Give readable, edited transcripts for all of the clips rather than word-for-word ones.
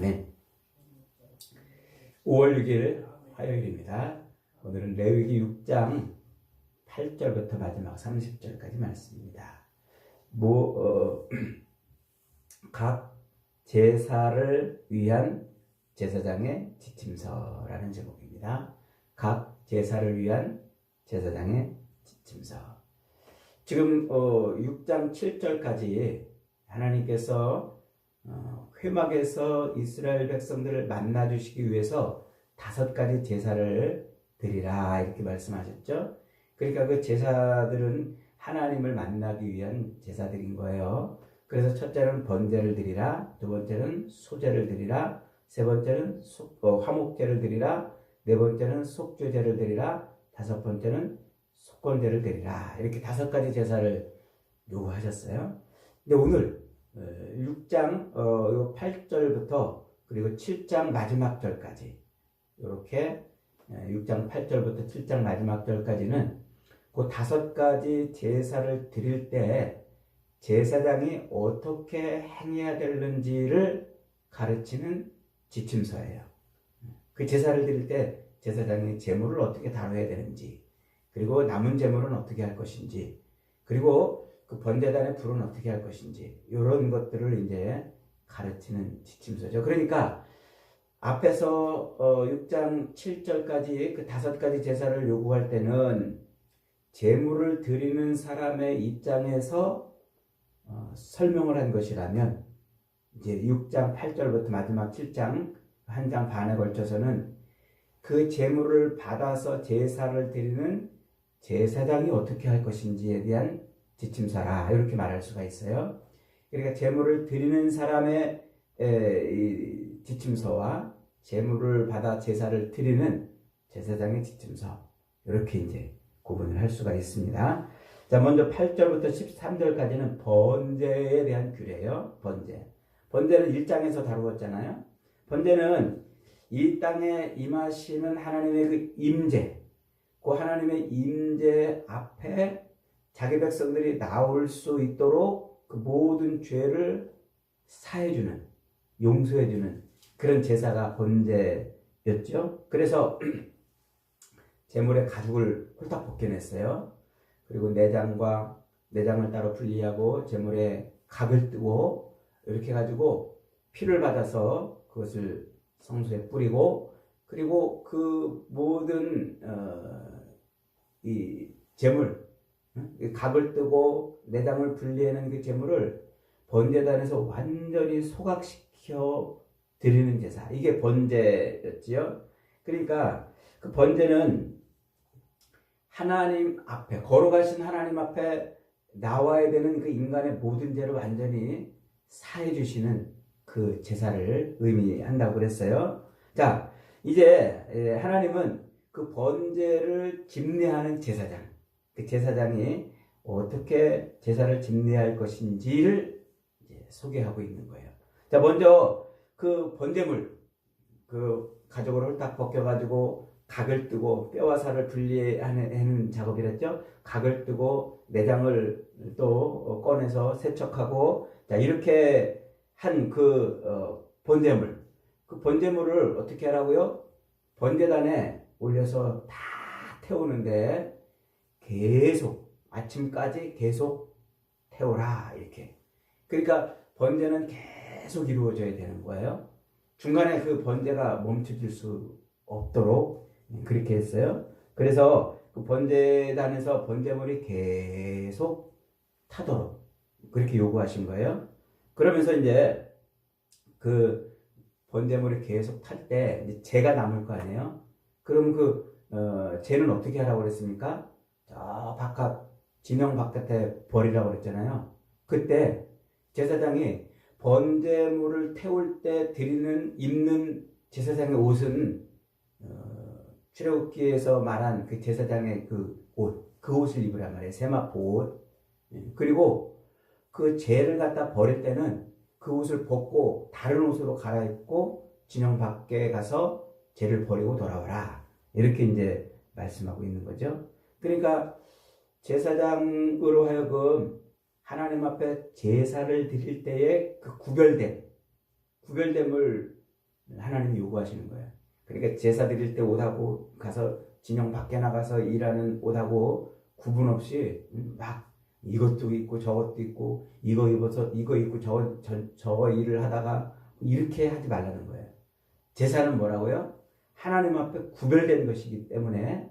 아멘. 5월 6일 화요일입니다. 오늘은 레위기 6장 8절부터 마지막 30절까지 말씀입니다. 각 제사를 위한 제사장의 지침서라는 제목입니다. 각 제사를 위한 제사장의 지침서. 지금 6장 7절까지 하나님께서 회막에서 이스라엘 백성들을 만나주시기 위해서 5가지 제사를 드리라 이렇게 말씀하셨죠. 그러니까 그 제사들은 하나님을 만나기 위한 제사들인 거예요. 그래서 첫째는 번제를 드리라, 두 번째는 소제를 드리라, 세 번째는 화목제를 드리라, 네 번째는 속죄제를 드리라, 다섯 번째는 속건제를 드리라. 이렇게 5가지 제사를 요구하셨어요. 근데 오늘 6장 8절부터 그리고 7장 마지막 절까지 이렇게 6장 8절부터 7장 마지막 절까지는 그 5가지 제사를 드릴 때 제사장이 어떻게 행해야 되는지를 가르치는 지침서예요. 그 제사를 드릴 때 제사장이 제물을 어떻게 다뤄야 되는지, 그리고 남은 제물은 어떻게 할 것인지, 그리고 그 번제단의 불은 어떻게 할 것인지, 이런 것들을 이제 가르치는 지침서죠. 그러니까 앞에서 6장 7절까지 그 5가지 제사를 요구할 때는 제물을 드리는 사람의 입장에서 설명을 한 것이라면, 이제 6장 8절부터 마지막 7장 한 장 반에 걸쳐서는 그 제물을 받아서 제사를 드리는 제사장이 어떻게 할 것인지에 대한 지침서라 이렇게 말할 수가 있어요. 그러니까 제물을 드리는 사람의 지침서와 제물을 받아 제사를 드리는 제사장의 지침서, 이렇게 이제 구분을 할 수가 있습니다. 자, 먼저 8절부터 13절까지는 번제에 대한 규례예요. 번제는 1장에서 다루었잖아요. 번제는 이 땅에 임하시는 하나님의 그 임재, 그 하나님의 임재 앞에 자기 백성들이 나올 수 있도록 그 모든 죄를 사해주는, 용서해주는 그런 제사가 번제였죠. 그래서 제물의 가죽을 홀딱 벗겨냈어요. 그리고 내장을 따로 분리하고 제물의 각을 뜨고 이렇게 해가지고 피를 받아서 그것을 성소에 뿌리고, 그리고 그 모든 이 제물, 각을 뜨고 내장을 분리하는 그 제물을 번제단에서 완전히 소각시켜 드리는 제사, 이게 번제였지요. 그러니까 그 번제는 하나님 앞에, 걸어가신 하나님 앞에 나와야 되는 그 인간의 모든 죄를 완전히 사해 주시는 그 제사를 의미한다고 그랬어요. 자, 이제 하나님은 그 번제를 집례하는 제사장, 그 제사장이 어떻게 제사를 집례할 것인지를 이제 소개하고 있는 거예요. 자, 먼저 그 번제물, 그 가죽을 홀딱 벗겨가지고 각을 뜨고 뼈와 살을 분리하는 작업이랬죠. 각을 뜨고 내장을 또 꺼내서 세척하고, 자, 이렇게 한 그 번제물, 그 번제물을 어떻게 하라고요? 번제단에 올려서 다 태우는데 계속 아침까지 계속 태우라 이렇게. 그러니까 번제는 계속 이루어져야 되는 거예요. 중간에 그 번제가 멈춰질 수 없도록 그렇게 했어요. 그래서 그 번제단에서 번제물이 계속 타도록 그렇게 요구하신 거예요. 그러면서 이제 그 번제물이 계속 탈 때 재가 남을 거 아니에요. 그럼 그 재는 어떻게 하라고 그랬습니까? 저 진영 바깥에 버리라고 그랬잖아요. 그때 제사장이 번제물을 태울 때 입는 제사장의 옷은 출애굽기에서 말한 그 제사장의 그 옷을 입으란 말이에요. 세마포 옷. 그리고 그 재를 갖다 버릴 때는 그 옷을 벗고 다른 옷으로 갈아입고 진영 밖에 가서 재를 버리고 돌아와라. 이렇게 이제 말씀하고 있는 거죠. 그러니까 제사장으로 하여금 하나님 앞에 제사를 드릴 때에 그 구별됨을 하나님이 요구하시는 거예요. 그러니까 제사 드릴 때 옷하고 가서 진영 밖에 나가서 일하는 옷하고 구분 없이 막 이것도 있고 저것도 있고 이거 입어서 이거 입고 저거 일을 하다가 이렇게 하지 말라는 거예요. 제사는 뭐라고요? 하나님 앞에 구별된 것이기 때문에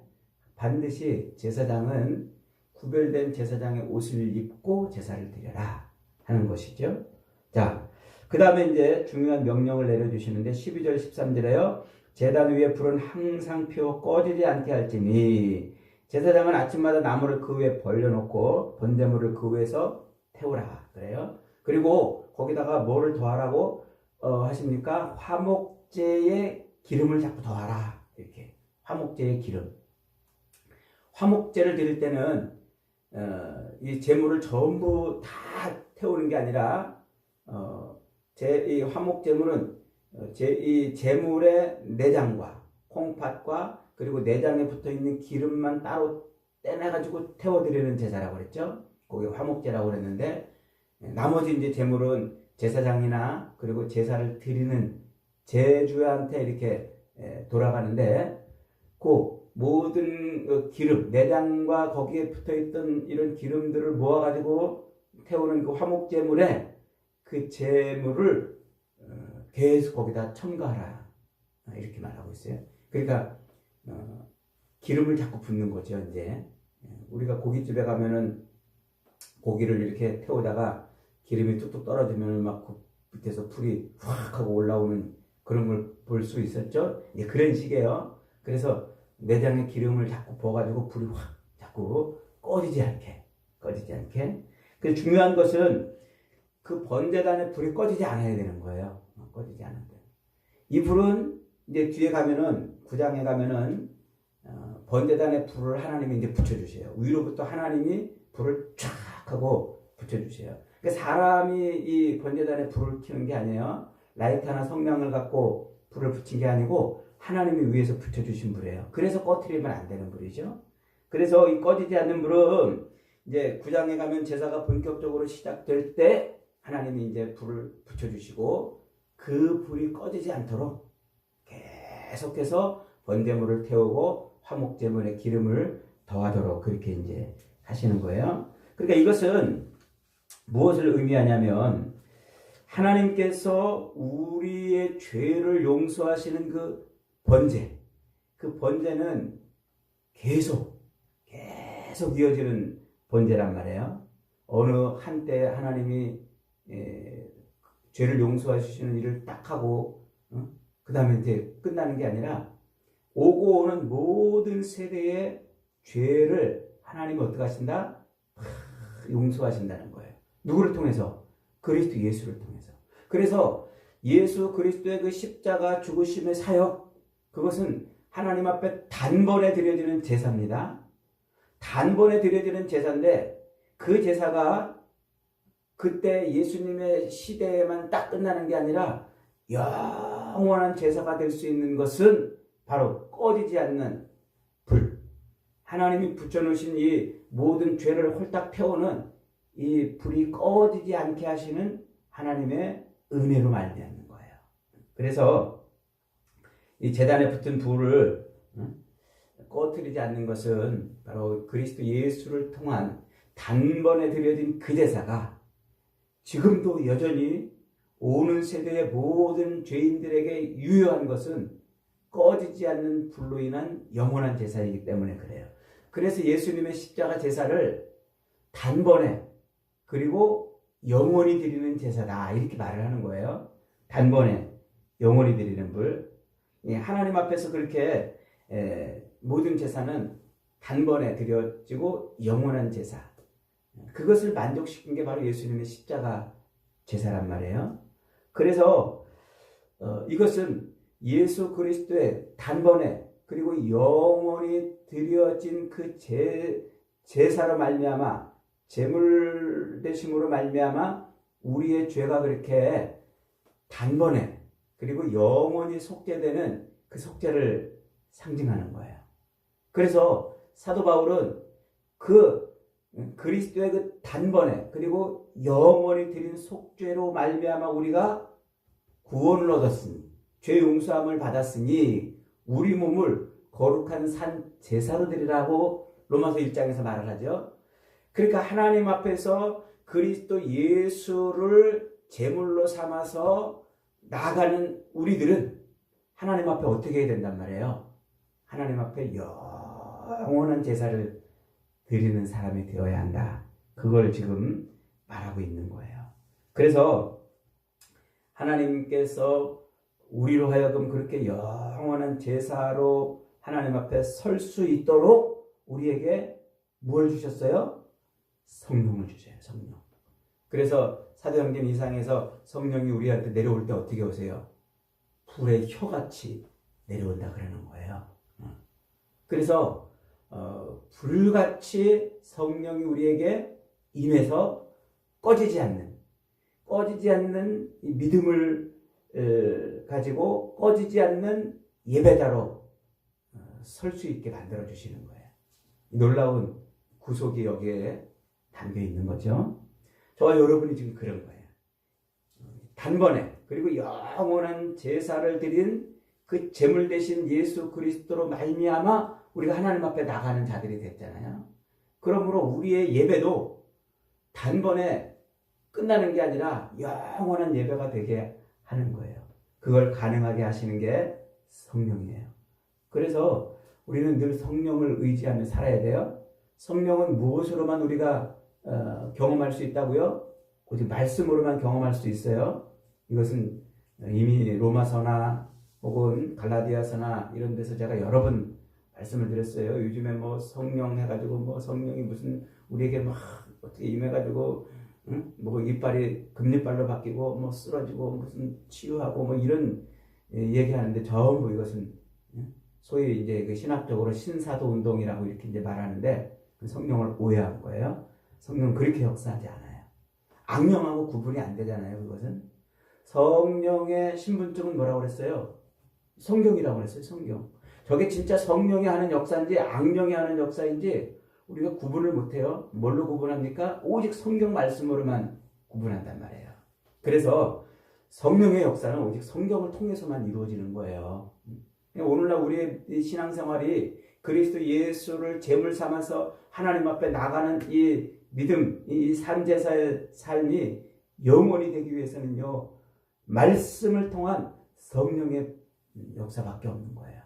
반드시 제사장은 구별된 제사장의 옷을 입고 제사를 드려라 하는 것이죠. 자, 그 다음에 이제 중요한 명령을 내려주시는데 12절 13절에요. 제단 위에 불은 항상 피워 꺼지지 않게 할지니 제사장은 아침마다 나무를 그 위에 벌려놓고 번제물을 그 위에서 태우라 그래요. 그리고 거기다가 뭐를 더하라고 하십니까? 화목제의 기름을 자꾸 더하라. 이렇게 화목제의 기름. 화목제를 드릴 때는 이 제물을 전부 다 태우는 게 아니라 이 화목제물은 이 제물의 내장과 콩팥과 그리고 내장에 붙어있는 기름만 따로 떼내가지고 태워드리는 제사라고 그랬죠. 거기 화목제라고 그랬는데 나머지 이제 제물은 제사장이나 그리고 제사를 드리는 제주한테 이렇게 돌아가는데 그 모든 기름, 내장과 거기에 붙어있던 이런 기름들을 모아가지고 태우는 그 화목제물에 그 제물을 계속 거기다 첨가하라 이렇게 말하고 있어요. 그러니까 기름을 자꾸 붓는 거죠. 이제 우리가 고깃집에 가면은 고기를 이렇게 태우다가 기름이 뚝뚝 떨어지면 막 그 밑에서 불이 확 하고 올라오는 그런 걸 볼 수 있었죠. 예, 그런 식이에요. 그래서 내장에 기름을 자꾸 부어가지고 불이 확 자꾸 꺼지지 않게. 그래서 중요한 것은 그 번제단에 불이 꺼지지 않아야 되는 거예요. 꺼지지 않는데. 이 불은 이제 뒤에 가면은 9장에 가면은 번제단에 불을 하나님이 이제 붙여주세요. 위로부터 하나님이 불을 쫙 하고 붙여주세요. 그러니까 사람이 이 번제단에 불을 켜는 게 아니에요. 라이터나 성냥을 갖고 불을 붙인 게 아니고 하나님이 위에서 붙여주신 불이에요. 그래서 꺼트리면 안 되는 불이죠. 그래서 이 꺼지지 않는 불은 이제 9장에 가면 제사가 본격적으로 시작될 때 하나님이 이제 불을 붙여주시고 그 불이 꺼지지 않도록 계속해서 번제물을 태우고 화목제물에 기름을 더하도록 그렇게 이제 하시는 거예요. 그러니까 이것은 무엇을 의미하냐면 하나님께서 우리의 죄를 용서하시는 그 번제, 그 번제는 계속 이어지는 번제란 말이에요. 어느 한때 하나님이 죄를 용서하시는 일을 딱 하고 그 다음에 이제 끝나는 게 아니라 오고 오는 모든 세대의 죄를 하나님이 어떻게 하신다? 용서하신다는 거예요. 누구를 통해서? 그리스도 예수를 통해서. 그래서 예수 그리스도의 그 십자가 죽으심의 사역, 그것은 하나님 앞에 단번에 드려지는 제사입니다. 단번에 드려지는 제사인데 그 제사가 그때 예수님의 시대에만 딱 끝나는 게 아니라 영원한 제사가 될 수 있는 것은 바로 꺼지지 않는 불. 하나님이 붙여놓으신 이 모든 죄를 홀딱 태우는 이 불이 꺼지지 않게 하시는 하나님의 은혜로 말미암는 거예요. 그래서 이 제단에 붙은 불을 꺼뜨리지 않는 것은 바로 그리스도 예수를 통한 단번에 드려진 그 제사가 지금도 여전히 오는 세대의 모든 죄인들에게 유효한 것은 꺼지지 않는 불로 인한 영원한 제사이기 때문에 그래요. 그래서 예수님의 십자가 제사를 단번에 그리고 영원히 드리는 제사다 이렇게 말을 하는 거예요. 단번에 영원히 드리는 불. 하나님 앞에서 그렇게 모든 제사는 단번에 드려지고 영원한 제사. 그것을 만족시킨 게 바로 예수님의 십자가 제사란 말이에요. 그래서 이것은 예수 그리스도의 단번에 그리고 영원히 드려진 그 제사로 말미암아 제물 대심으로 말미암아 우리의 죄가 그렇게 단번에 그리고 영원히 속죄되는 그 속죄를 상징하는 거예요. 그래서 사도 바울은 그 그리스도의 그 단번에 그리고 영원히 드린 속죄로 말미암아 우리가 구원을 얻었으니 죄 용서함을 받았으니 우리 몸을 거룩한 산 제사로 드리라고 로마서 1장에서 말을 하죠. 그러니까 하나님 앞에서 그리스도 예수를 제물로 삼아서 나아가는 우리들은 하나님 앞에 어떻게 해야 된단 말이에요? 하나님 앞에 영원한 제사를 드리는 사람이 되어야 한다. 그걸 지금 말하고 있는 거예요. 그래서 하나님께서 우리로 하여금 그렇게 영원한 제사로 하나님 앞에 설 수 있도록 우리에게 뭘 주셨어요? 성령을 주셔요. 성령. 그래서 사도행전 2장에서 성령이 우리한테 내려올 때 어떻게 오세요? 불의 혀같이 내려온다 그러는 거예요. 그래서 불같이 성령이 우리에게 임해서 꺼지지 않는 이 믿음을 가지고 꺼지지 않는 예배자로 설 수 있게 만들어 주시는 거예요. 놀라운 구속이 여기에 담겨 있는 거죠. 저와 여러분이 지금 그런 거예요. 단번에 그리고 영원한 제사를 드린 그 제물 대신 예수 그리스도로 말미암아 우리가 하나님 앞에 나가는 자들이 됐잖아요. 그러므로 우리의 예배도 단번에 끝나는 게 아니라 영원한 예배가 되게 하는 거예요. 그걸 가능하게 하시는 게 성령이에요. 그래서 우리는 늘 성령을 의지하며 살아야 돼요. 성령은 무엇으로만 우리가 경험할 수 있다고요? 오직 말씀으로만 경험할 수 있어요. 이것은 이미 로마서나 혹은 갈라디아서나 이런 데서 제가 여러 번 말씀을 드렸어요. 요즘에 뭐 성령 해가지고 뭐 성령이 무슨 우리에게 막 어떻게 임해가지고 뭐 이빨이 금리빨로 바뀌고 뭐 쓰러지고 무슨 치유하고 뭐 이런 얘기하는데 전부 이것은 소위 이제 그 신학적으로 신사도 운동이라고 이렇게 이제 말하는데 성령을 오해한 거예요. 성령은 그렇게 역사하지 않아요. 악령하고 구분이 안 되잖아요. 그것은 성령의 신분증은 뭐라고 그랬어요? 성경이라고 그랬어요. 성경. 저게 진짜 성령이 하는 역사인지 악령이 하는 역사인지 우리가 구분을 못해요. 뭘로 구분합니까? 오직 성경 말씀으로만 구분한단 말이에요. 그래서 성령의 역사는 오직 성경을 통해서만 이루어지는 거예요. 오늘날 우리의 신앙생활이 그리스도 예수를 제물 삼아서 하나님 앞에 나가는 이 믿음, 이 산제사의 삶이 영원히 되기 위해서는요, 말씀을 통한 성령의 역사밖에 없는 거예요.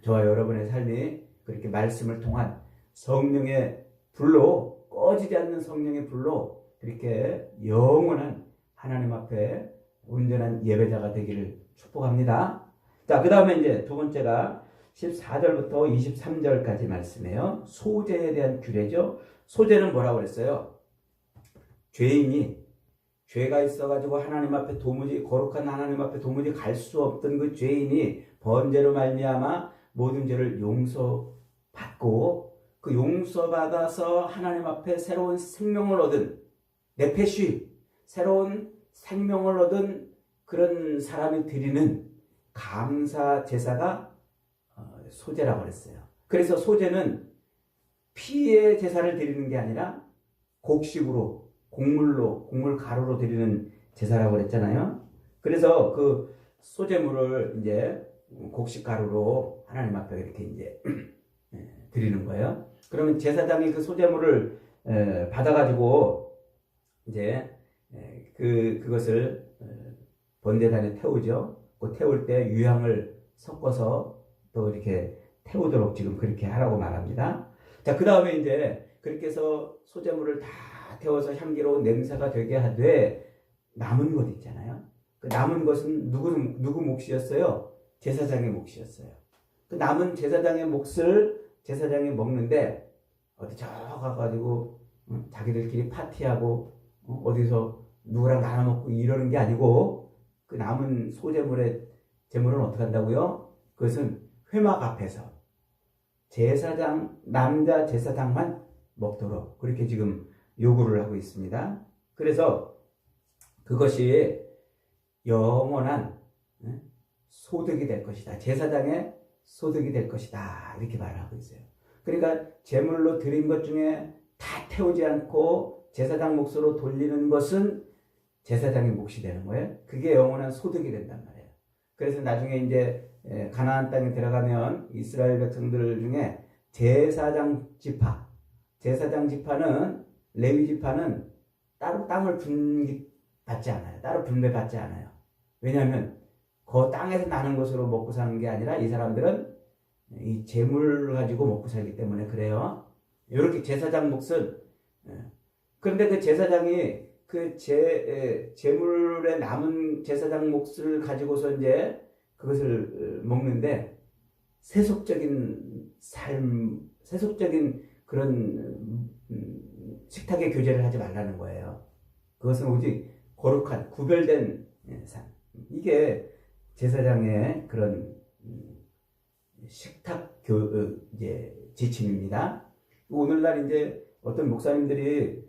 저와 여러분의 삶이 그렇게 말씀을 통한 성령의 불로, 꺼지지 않는 성령의 불로 그렇게 영원한 하나님 앞에 온전한 예배자가 되기를 축복합니다. 자, 그 다음에 이제 두 번째가 14절부터 23절까지 말씀이에요. 소제에 대한 규례죠. 소제는 뭐라고 그랬어요? 죄인이 죄가 있어가지고 하나님 앞에 도무지 거룩한 하나님 앞에 도무지 갈 수 없던 그 죄인이 번제로 말미암아 모든 죄를 용서받고 그 용서받아서 하나님 앞에 새로운 생명을 얻은 네페쉬 새로운 생명을 얻은 그런 사람이 드리는 감사 제사가 소제라고 그랬어요. 그래서 소제는 피의 제사를 드리는 게 아니라 곡식으로 곡물 가루로 드리는 제사라고 그랬잖아요. 그래서 그 소제물을 이제 곡식 가루로 하나님 앞에 이렇게 이제 드리는 거예요. 그러면 제사장이 그 소제물을 받아가지고 이제 그것을 번제단에 태우죠. 그 태울 때 유향을 섞어서 또 이렇게 태우도록 지금 그렇게 하라고 말합니다. 자, 그 다음에 이제 그렇게 해서 소제물을 다 태워서 향기로운 냄새가 되게 하되 남은 것 있잖아요. 그 남은 것은 누구 몫이었어요? 제사장의 몫이었어요. 그 남은 제사장의 몫을 제사장이 먹는데 어디 저 가가지고 자기들끼리 파티하고 어디서 누구랑 나눠 먹고 이러는 게 아니고 그 남은 소제물의 제물은 어떻게 한다고요? 그것은 회막 앞에서 남자 제사장만 먹도록 그렇게 지금 요구를 하고 있습니다. 그래서 그것이 영원한 소득이 될 것이다. 제사장의 소득이 될 것이다. 이렇게 말을 하고 있어요. 그러니까 제물로 드린 것 중에 다 태우지 않고 제사장 몫으로 돌리는 것은 제사장의 몫이 되는 거예요. 그게 영원한 소득이 된단 말이에요. 그래서 나중에 이제 가나안 땅에 들어가면 이스라엘 백성들 중에 제사장 지파는 레위 지파는 따로 땅을 분배받지 않아요. 따로 분배받지 않아요. 왜냐하면 그 땅에서 나는 것으로 먹고 사는 게 아니라 이 사람들은 이 재물을 가지고 먹고 살기 때문에 그래요. 이렇게 제사장 몫은 그런데 그 제사장이 그 재물에 남은 제사장 몫을 가지고서 이제 그것을 먹는데 세속적인 그런 식탁의 교제를 하지 말라는 거예요. 그것은 오직 거룩한 구별된 삶. 이게 제사장의 그런 식탁 이제 지침입니다. 오늘날 이제 어떤 목사님들이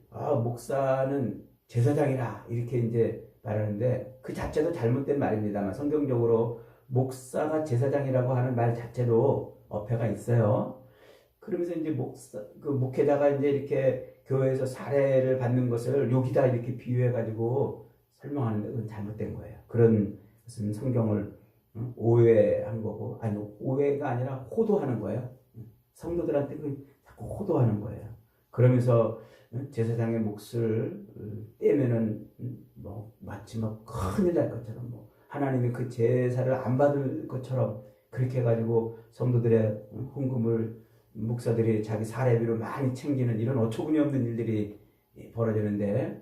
목사는 제사장이라 이렇게 이제 말하는데 그 자체도 잘못된 말입니다만 성경적으로 목사가 제사장이라고 하는 말 자체도 어폐가 있어요. 그러면서 이제 목회자가 이제 이렇게 교회에서 사례를 받는 것을 여기다 이렇게 비유해가지고 설명하는데 그건 잘못된 거예요. 그런 것은 성경을 오해한 거고, 아니, 오해가 아니라 호도하는 거예요. 성도들한테 자꾸 호도하는 거예요. 그러면서 제사장의 몫을 떼면은 마치 큰일 날 것처럼 하나님이 그 제사를 안 받을 것처럼 그렇게 해가지고 성도들의 헌금을 목사들이 자기 사례비로 많이 챙기는 이런 어처구니 없는 일들이 벌어지는데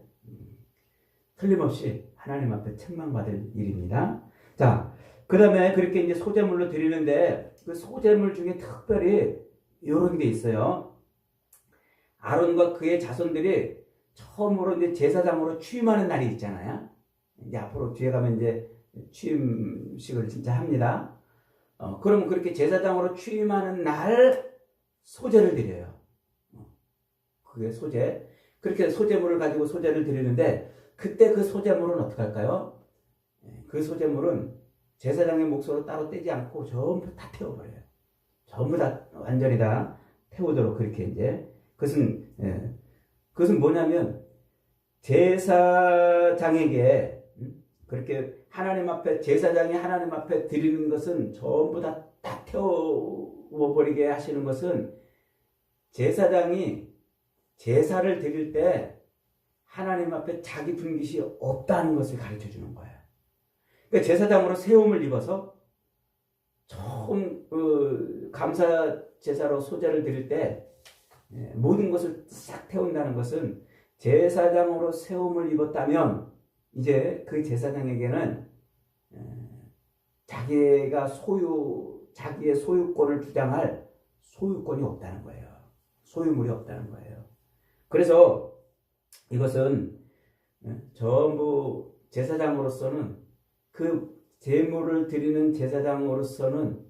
틀림없이 하나님 앞에 책망받을 일입니다. 자, 그 다음에 그렇게 이제 소제물로 드리는데 그 소제물 중에 특별히 이런 게 있어요. 아론과 그의 자손들이 처음으로 이제 제사장으로 취임하는 날이 있잖아요. 이제 앞으로 뒤에 가면 이제 취임식을 진짜 합니다. 그러면 그렇게 제사장으로 취임하는 날 소제를 드려요. 그게 소제. 그렇게 소제물을 가지고 소제를 드리는데 그때 그 소제물은 어떻게 할까요? 그 소제물은 제사장의 몫으로 따로 떼지 않고 전부 다 태워버려요. 전부 다 완전히 다 태우도록 그렇게 이제 그것은 뭐냐면 제사장에게 그렇게 하나님 앞에 제사장이 하나님 앞에 드리는 것은 전부 다 태워버리게 하시는 것은 제사장이 제사를 드릴 때 하나님 앞에 자기 분깃이 없다는 것을 가르쳐 주는 거예요. 그러니까 제사장으로 세움을 입어서 처음 감사 제사로 소제를 드릴 때 모든 것을 싹 태운다는 것은 제사장으로 세움을 입었다면 이제 그 제사장에게는 자기의 소유권을 주장할 소유권이 없다는 거예요. 소유물이 없다는 거예요. 그래서 이것은 전부 제사장으로서는 그 제물을 드리는 제사장으로서는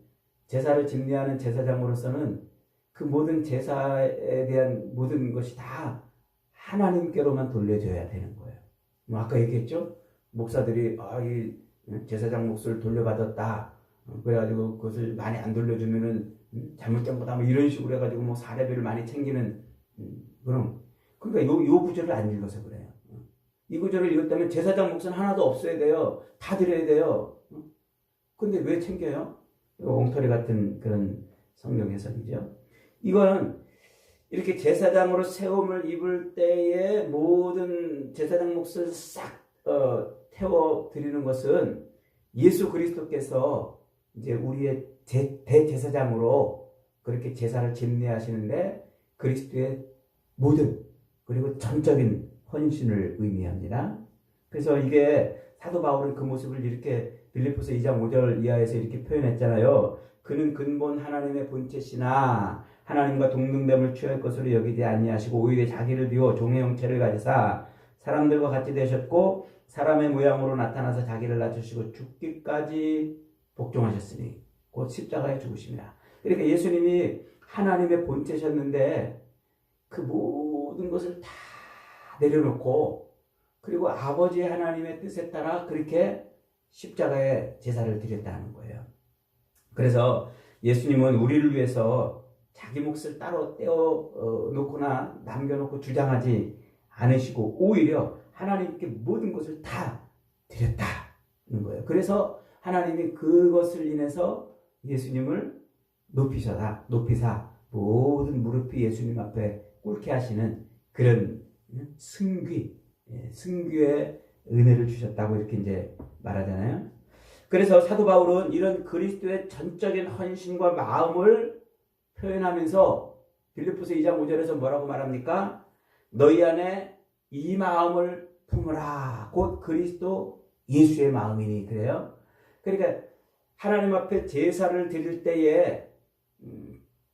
제사를 집례하는 제사장으로서는 그 모든 제사에 대한 모든 것이 다 하나님께로만 돌려줘야 되는 거예요. 아까 얘기했죠? 목사들이 이 제사장 몫을 돌려받았다. 그래가지고 그것을 많이 안 돌려주면은 잘못된 거다. 이런 식으로 해가지고 사례비를 많이 챙기는 그러니까 요 구절을 안 읽어서 그래요. 이 구절을 읽었다면 제사장 몫은 하나도 없어야 돼요. 다 드려야 돼요. 근데 왜 챙겨요? 엉터리 같은 그런 성경 해석이죠. 이거는 이렇게 제사장으로 세움을 입을 때에 모든 제사장 몫을 싹 태워 드리는 것은 예수 그리스도께서 이제 우리의 대제사장으로 그렇게 제사를 집례하시는데 그리스도의 모든 그리고 전적인 헌신을 의미합니다. 그래서 이게 사도 바울은 그 모습을 이렇게 빌립보서 2장 5절 이하에서 이렇게 표현했잖아요. 그는 근본 하나님의 본체시나 하나님과 동등됨을 취할 것으로 여기지 아니하시고 오히려 자기를 비워 종의 형체를 가지사 사람들과 같이 되셨고 사람의 모양으로 나타나서 자기를 낮추시고 죽기까지 복종하셨으니 곧 십자가에 죽으심이라. 그러니까 예수님이 하나님의 본체셨는데 그 모든 것을 다 내려놓고 그리고 아버지 하나님의 뜻에 따라 그렇게 십자가에 제사를 드렸다는 거예요. 그래서 예수님은 우리를 위해서 자기 몫을 따로 떼어 놓거나 남겨놓고 주장하지 않으시고 오히려 하나님께 모든 것을 다 드렸다. 거예요. 그래서 하나님이 그것을 인해서 예수님을 높이사 모든 무릎이 예수님 앞에 꿇게 하시는 그런 승귀의 은혜를 주셨다고 이렇게 이제 말하잖아요. 그래서 사도 바울은 이런 그리스도의 전적인 헌신과 마음을 표현하면서 빌립보서 2장 5절에서 뭐라고 말합니까? 너희 안에 이 마음을 품으라. 곧 그리스도 예수의 마음이니. 그래요. 그러니까 하나님 앞에 제사를 드릴 때에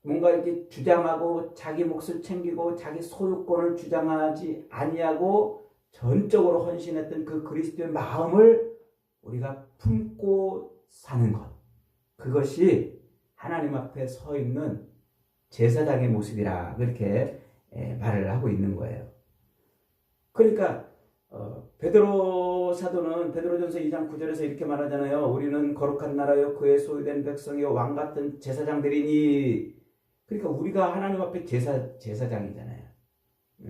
뭔가 이렇게 주장하고 자기 몫을 챙기고 자기 소유권을 주장하지 아니하고 전적으로 헌신했던 그 그리스도의 마음을 우리가 품고 사는 것. 그것이 하나님 앞에 서 있는 제사장의 모습이라 그렇게 말을 하고 있는 거예요. 그러니까 베드로 사도는 베드로전서 2장 9절에서 이렇게 말하잖아요. 우리는 거룩한 나라요 그의 소유된 백성이요 왕 같은 제사장들이니. 그러니까 우리가 하나님 앞에 제사장이잖아요.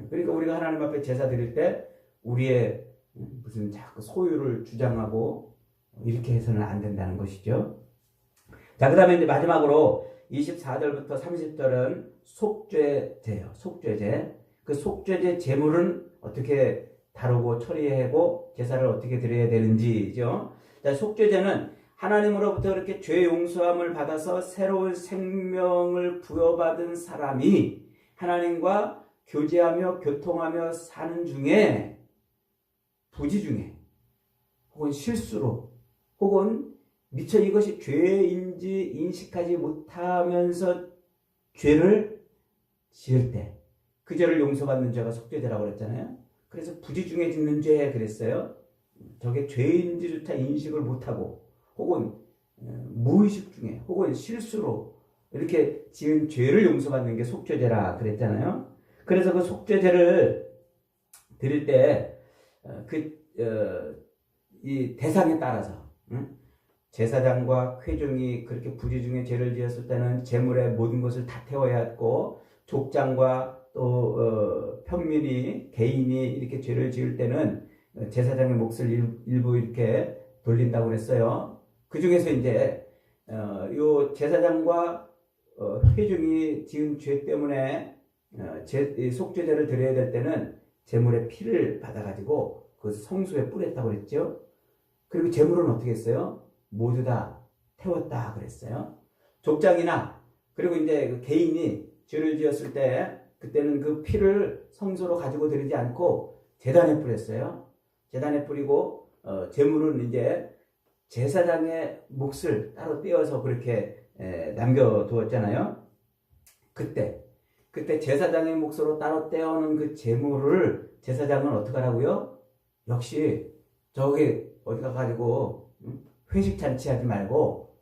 그러니까 우리가 하나님 앞에 제사 드릴 때 우리의 무슨 자꾸 소유를 주장하고 이렇게 해서는 안 된다는 것이죠. 자, 그 다음에 이제 마지막으로 24절부터 30절은 속죄제예요. 속죄제. 그 속죄제 제물은 어떻게 다루고 처리하고 제사를 어떻게 드려야 되는지죠. 자, 속죄제는 하나님으로부터 그렇게 죄 용서함을 받아서 새로운 생명을 부여받은 사람이 하나님과 교제하며 교통하며 사는 중에 부지 중에 혹은 실수로 혹은 미처 이것이 죄인지 인식하지 못하면서 죄를 지을 때 그 죄를 용서받는 죄가 속죄죄라고 그랬잖아요. 그래서 부지 중에 짓는 죄 그랬어요. 저게 죄인지조차 인식을 못하고 혹은 무의식 중에 혹은 실수로 이렇게 지은 죄를 용서받는 게 속죄죄라 그랬잖아요. 그래서 그 속죄죄를 드릴 때 이 대상에 따라서 제사장과 회중이 그렇게 부지 중에 죄를 지었을 때는 제물의 모든 것을 다 태워야 했고, 족장과 또 평민이 개인이 이렇게 죄를 지을 때는 제사장의 몫을 일부 이렇게 돌린다고 그랬어요. 그 중에서 이제 요 제사장과 회중이 지은 죄 때문에 속죄제를 드려야 될 때는 제물의 피를 받아가지고 그 성소에 뿌렸다고 그랬죠. 그리고 제물은 어떻게 했어요? 모두 다 태웠다 그랬어요. 족장이나 그리고 이제 그 개인이 죄를 지었을 때 그때는 그 피를 성소로 가지고 들이지 않고 제단에 뿌렸어요. 제단에 뿌리고 제물은 이제 제사장의 몫을 따로 떼어서 그렇게 남겨두었잖아요. 그때 제사장의 몫으로 따로 떼어놓은 그 제물을 제사장은 어떻게 하라고요? 역시 저기 어디 가가지고 회식 잔치하지 말고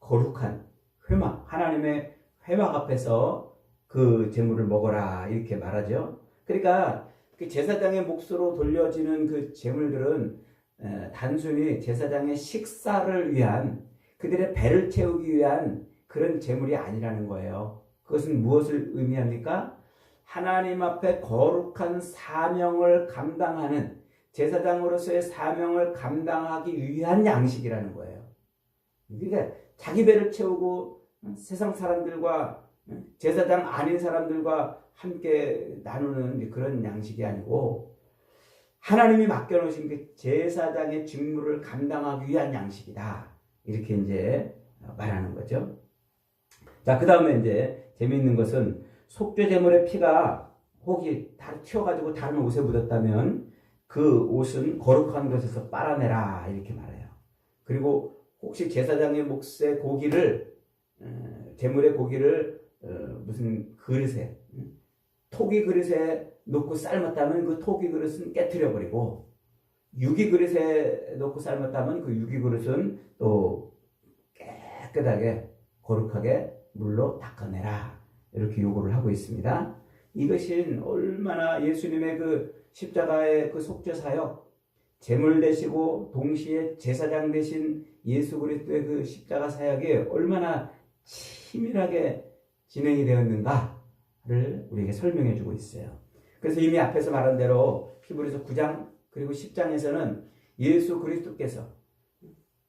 거룩한 회막, 하나님의 회막 앞에서 그 제물을 먹어라 이렇게 말하죠. 그러니까 그 제사장의 몫으로 돌려지는 그 제물들은 단순히 제사장의 식사를 위한, 그들의 배를 채우기 위한 그런 제물이 아니라는 거예요. 그것은 무엇을 의미합니까? 하나님 앞에 거룩한 사명을 감당하는, 제사장으로서의 사명을 감당하기 위한 양식이라는 거예요. 그러니까 자기 배를 채우고 세상 사람들과 제사장 아닌 사람들과 함께 나누는 그런 양식이 아니고 하나님이 맡겨놓으신 그 제사장의 직무를 감당하기 위한 양식이다. 이렇게 이제 말하는 거죠. 자, 그 다음에 이제 재미있는 것은 속죄 제물의 피가 혹이 다 튀어가지고 다른 옷에 묻었다면 그 옷은 거룩한 것에서 빨아내라 이렇게 말해요. 그리고 혹시 제사장의 몫의 고기를 제물의 고기를 무슨 그릇에 토기 그릇에 놓고 삶았다면 그 토기 그릇은 깨트려 버리고, 유기 그릇에 놓고 삶았다면 그 유기 그릇은 또 깨끗하게 거룩하게 물로 닦아내라 이렇게 요구를 하고 있습니다. 이것이 얼마나 예수님의 그 십자가의 그 속죄 사역, 제물 되시고 동시에 제사장 되신 예수 그리스도의 그 십자가 사역이 얼마나 치밀하게 진행이 되었는가를 우리에게 설명해 주고 있어요. 그래서 이미 앞에서 말한 대로 히브리서 9장 그리고 10장에서는 예수 그리스도께서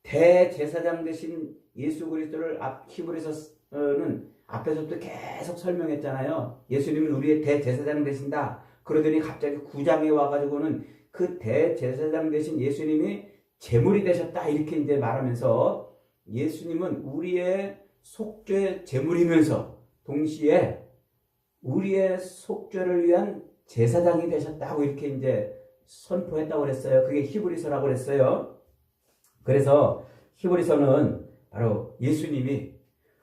대제사장 되신 예수 그리스도를 히브리서는 앞에서부터 계속 설명했잖아요. 예수님은 우리의 대제사장 되신다. 그러더니 갑자기 9장에 와가지고는 그 대제사장 되신 예수님이 제물이 되셨다. 이렇게 이제 말하면서 예수님은 우리의 속죄 제물이면서 동시에 우리의 속죄를 위한 제사장이 되셨다고 이렇게 이제 선포했다고 그랬어요. 그게 히브리서라고 그랬어요. 그래서 히브리서는 바로 예수님이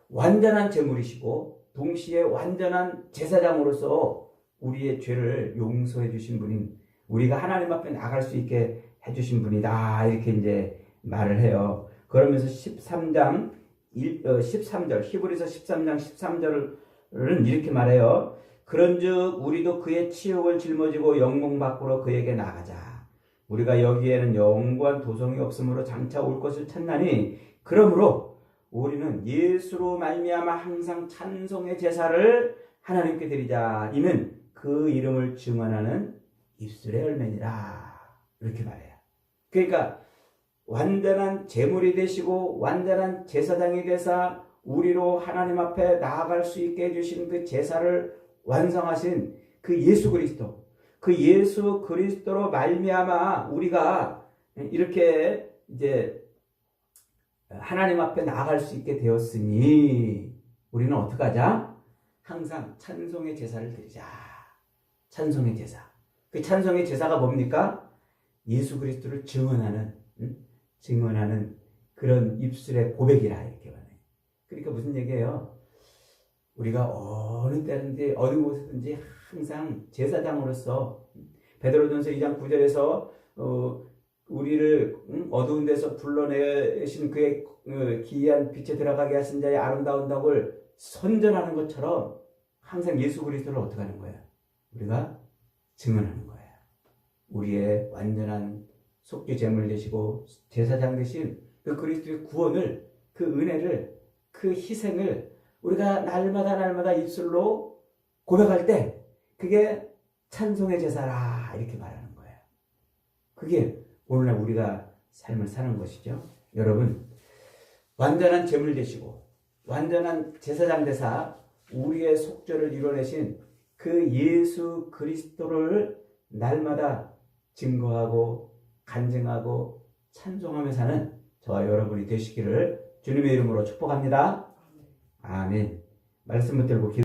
완전한 제물이시고 동시에 완전한 제사장으로서 우리의 죄를 용서해 주신 분인, 우리가 하나님 앞에 나갈 수 있게 해주신 분이다. 이렇게 이제 말을 해요. 그러면서 13절, 히브리서 13장 13절은 이렇게 말해요. 그런즉 우리도 그의 치욕을 짊어지고 영광 밖으로 그에게 나가자. 우리가 여기에는 영원한 도성이 없으므로 장차 올 것을 찾나니 그러므로 우리는 예수로 말미암아 항상 찬송의 제사를 하나님께 드리자. 이는 그 이름을 증언하는 입술의 열매니라. 이렇게 말해요. 그러니까 완전한 제물이 되시고 완전한 제사장이 되사 우리로 하나님 앞에 나아갈 수 있게 해주신 그 제사를 완성하신 그 예수 그리스도, 그 예수 그리스도로 말미암아 우리가 이렇게 이제 하나님 앞에 나아갈 수 있게 되었으니 우리는 어떻게 하자? 항상 찬송의 제사를 드리자. 찬송의 제사. 그 찬송의 제사가 뭡니까? 예수 그리스도를 증언하는 그런 입술의 고백이라 이렇게 말해요. 그러니까 무슨 얘기예요? 우리가 어느 때든지 어느 곳에든지 항상 제사장으로서 베드로전서 2장 9절에서 우리를 어두운 데서 불러내신 그의 기이한 빛에 들어가게 하신 자의 아름다운 덕을 선전하는 것처럼 항상 예수 그리스도를 어떻게 하는 거야? 우리가 증언하는 거야. 우리의 완전한 속죄 제물 되시고 제사장 되신 그 그리스도의 구원을, 그 은혜를, 그 희생을 우리가 날마다 입술로 고백할 때 그게 찬송의 제사라 이렇게 말하는 거예요. 그게 오늘날 우리가 삶을 사는 것이죠. 여러분, 완전한 제물 되시고 완전한 제사장 되사 우리의 속죄를 이뤄내신 그 예수 그리스도를 날마다 증거하고 간증하고 찬송하며 사는 저와 여러분이 되시기를 주님의 이름으로 축복합니다. 아멘. 말씀 붙들고